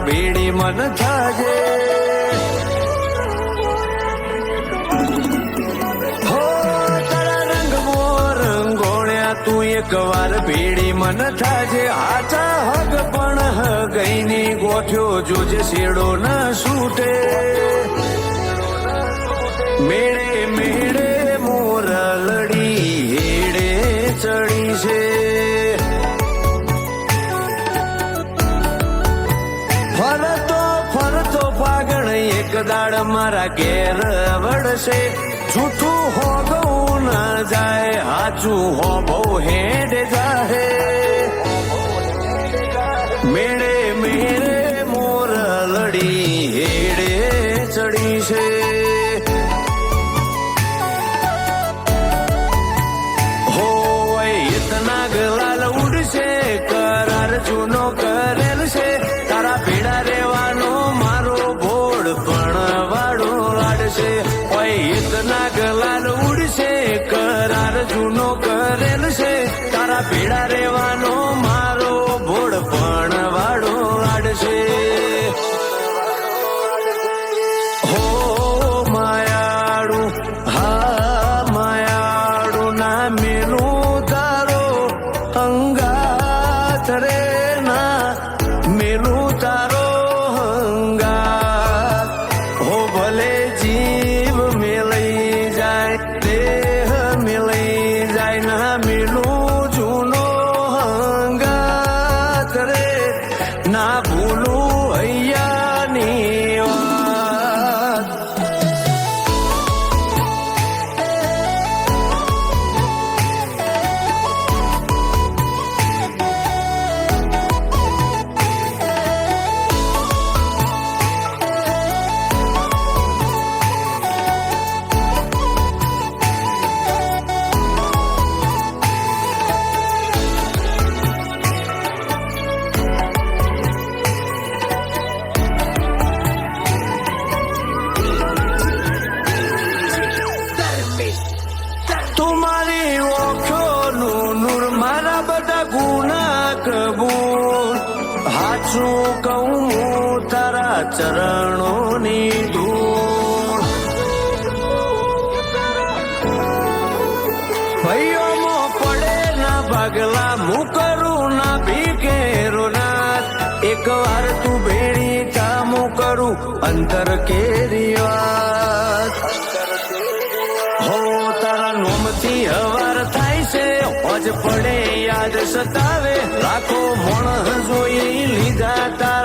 ભેડી મન થાજે હો તારા રંગમાં રંગોળ્યા તું એક વાર ભેડી મન થાજે હાચા હગ પણ હગઈની ગોઠ્યો જોજે શેડો ન છૂટે મેળે મેળે મોરલડી હેડે ચડી છે ફરતો ફરતો પાગળ એક દાડ મારા ઘેર વળશે જૂઠું હો ગયું ન જાય હાચું હો બહુ હેડ જાહે મેળે મેળે મોરલડી હેડે ચડી છે ગલાલ ઉડશે કરાર જૂનો કરેલ છે તારા ભેડા રેવાનો મારો ભોળ પણ વાળો લાડશે ઓય ઇતના ગલાલ ઉડશે કરાર જૂનો કરેલ છે તારા ભેડા રેવાનો મારો ભોળ પણ વાળો લાડશે હો માયાળું હા માયાળું ના મેલું અંગાત રે ના મેલું તારો હંગાત હો ભલે જીવ મેલઈ જાય દેહ મેલઈ જાય ના મેલું જૂનો હંગાત રે ના ભૂલું હૈયાની વાત તુમારી ઓખોનું નૂર મારા બધા ગુના કબૂલ હાચું કહું તારા ચરણોની ધૂળ ભાઈઓમો પડે ના ભાગલા હું કરું ના ભીખેરો નાથ એક વાર તું ભેડી કામું કરું અંતર કેરી વાત હો તારા નોમથી હવાર થાય છે હોજ પડે યાદ સતાવે લાખો મોણ જોઈ લીધા તારા